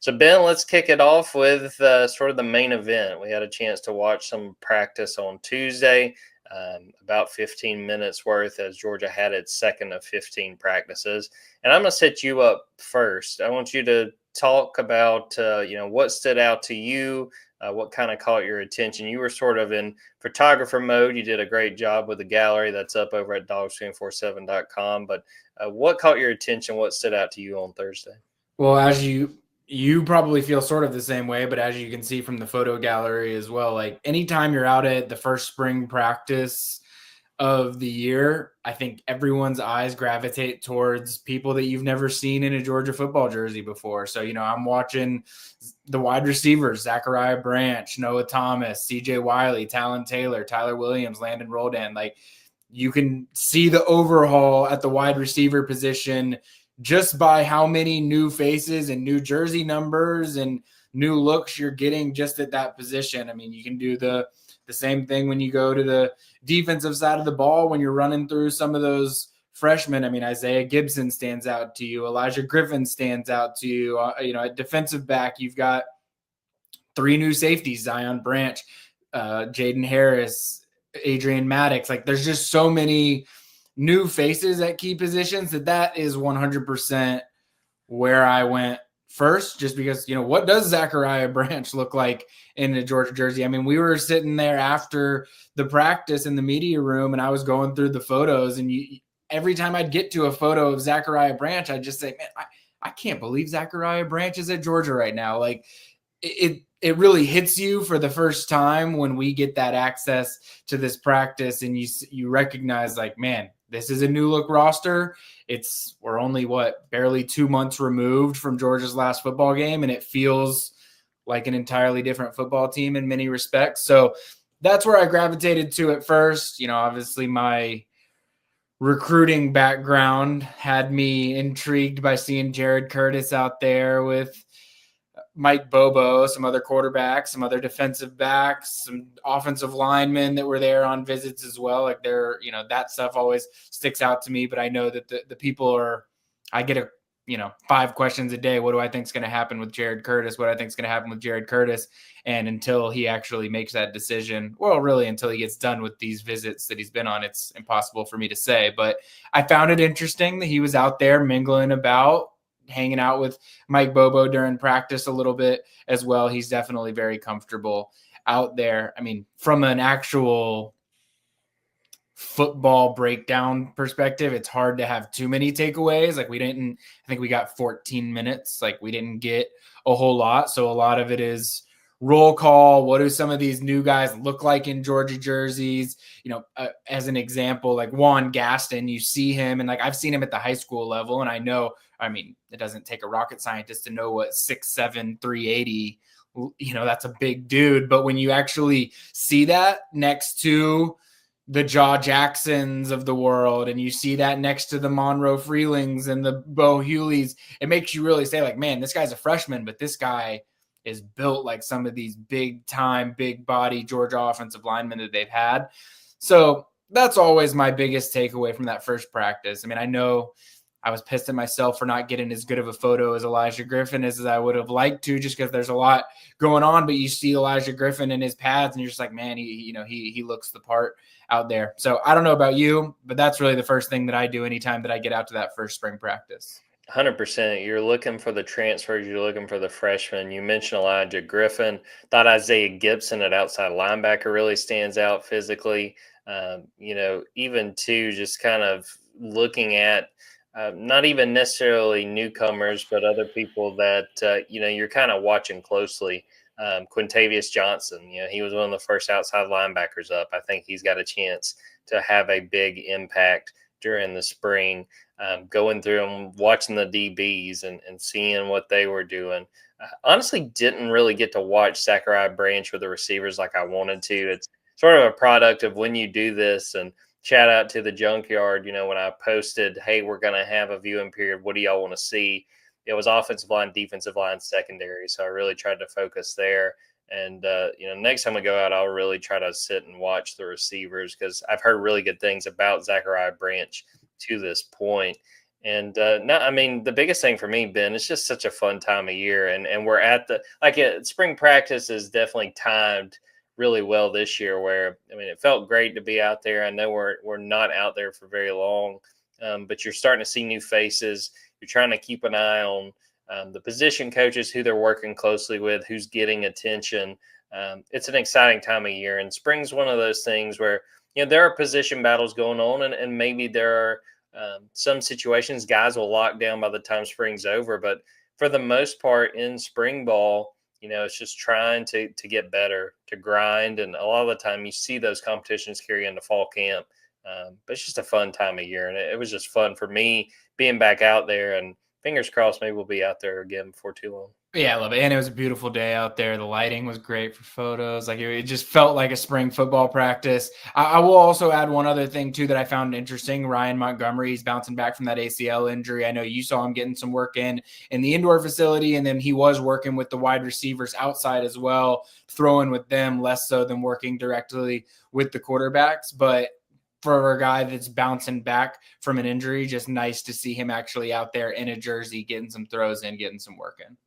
So, Ben, let's kick it off with sort of the main event. We had a chance to watch some practice on Tuesday, about 15 minutes worth, as Georgia had its second of 15 practices. And I'm going to set you up first. I want you to talk about, what stood out to you, what kind of caught your attention. You were sort of in photographer mode. You did a great job with the gallery that's up over at dogs247.com. But what caught your attention? What stood out to you on Thursday? Well, as you probably feel sort of the same way, but as you can see from the photo gallery as well, like anytime you're out at the first spring practice of the year, I think everyone's eyes gravitate towards people that you've never seen in a Georgia football jersey before. So, I'm watching the wide receivers, Zachariah Branch, Noah Thomas, CJ Wiley, Talon Taylor, Tyler Williams, Landon Roldan. Like, you can see the overhaul at the wide receiver position just by how many new faces and new jersey numbers and new looks you're getting just at that position. I mean, you can do the same thing when you go to the defensive side of the ball when you're running through some of those freshmen. I mean, Isaiah Gibson stands out to you. Elijah Griffin stands out to you. At defensive back, you've got three new safeties, Zion Branch, Jaden Harris, Adrian Maddox. Like, there's just so many new faces at key positions that is 100% where I went first, just because, what does Zachariah Branch look like in a Georgia jersey? I mean, we were sitting there after the practice in the media room and I was going through the photos, and every time I'd get to a photo of Zachariah Branch, I'd just say, man, I can't believe Zachariah Branch is at Georgia right now. Like, it really hits you for the first time when we get that access to this practice and you recognize, like, man, this is a new look roster. We're only barely 2 months removed from Georgia's last football game, and it feels like an entirely different football team in many respects. So that's where I gravitated to at first. Obviously my recruiting background had me intrigued by seeing Jared Curtis out there with Mike Bobo, some other quarterbacks, some other defensive backs, some offensive linemen that were there on visits as well. Like, that stuff always sticks out to me, but I know that the people I get 5 questions a day. What do I think is going to happen with Jared Curtis? What I think is going to happen with Jared Curtis? And until he actually makes that decision, well, really until he gets done with these visits that he's been on, it's impossible for me to say. But I found it interesting that he was out there mingling about, hanging out with Mike Bobo during practice a little bit as well. He's definitely very comfortable out there. I mean, from an actual football breakdown perspective, it's hard to have too many takeaways. Like, I think we got 14 minutes. Like, we didn't get a whole lot. So a lot of it is roll call. What do some of these new guys look like in Georgia jerseys? As an example, like Juan Gaston, you see him, and like, I've seen him at the high school level, and it doesn't take a rocket scientist to know what 6'7", 380, that's a big dude. But when you actually see that next to the Jaw Jacksons of the world, and you see that next to the Monroe Freelings and the Bo Hewleys, it makes you really say, like, man, this guy's a freshman, but this guy is built like some of these big time, big body Georgia offensive linemen that they've had. So that's always my biggest takeaway from that first practice. I mean, I know I was pissed at myself for not getting as good of a photo as Elijah Griffin as I would have liked to, just because there's a lot going on. But you see Elijah Griffin in his pads, and you're just like, man, he looks the part out there. So I don't know about you, but that's really the first thing that I do anytime that I get out to that first spring practice. 100%. You're looking for the transfers. You're looking for the freshmen. You mentioned Elijah Griffin. Thought Isaiah Gibson at outside linebacker really stands out physically. Even too, just kind of looking at not even necessarily newcomers, but other people that, you're kind of watching closely. Quintavious Johnson, he was one of the first outside linebackers up. I think he's got a chance to have a big impact during the spring. Going through and watching the DBs and seeing what they were doing. Honestly, didn't really get to watch Zachariah Branch with the receivers like I wanted to. It's sort of a product of when you do this. And shout out to the Junkyard, when I posted, hey, we're going to have a viewing period. What do y'all want to see? It was offensive line, defensive line, secondary. So I really tried to focus there. And, next time I go out, I'll really try to sit and watch the receivers because I've heard really good things about Zachariah Branch to this point. And no, I mean the biggest thing for me, Ben, it's just such a fun time of year, and we're at the spring practice is definitely timed really well this year. Where I mean, it felt great to be out there. I know we're not out there for very long, but you're starting to see new faces. You're trying to keep an eye on the position coaches, who they're working closely with, who's getting attention. It's an exciting time of year, and spring's one of those things where there are position battles going on, and maybe there are some situations guys will lock down by the time spring's over, but for the most part in spring ball, it's just trying to get better, to grind, and a lot of the time you see those competitions carry into fall camp. But it's just a fun time of year, and it was just fun for me being back out there. And fingers crossed, maybe we'll be out there again before too long. Yeah, I love it. And it was a beautiful day out there. The lighting was great for photos. Like it just felt like a spring football practice. I will also add one other thing too that I found interesting. Ryan Montgomery, he's bouncing back from that ACL injury. I know you saw him getting some work in the indoor facility, and then he was working with the wide receivers outside as well, throwing with them less so than working directly with the quarterbacks. But for a guy that's bouncing back from an injury, just nice to see him actually out there in a jersey, getting some throws in, getting some work in.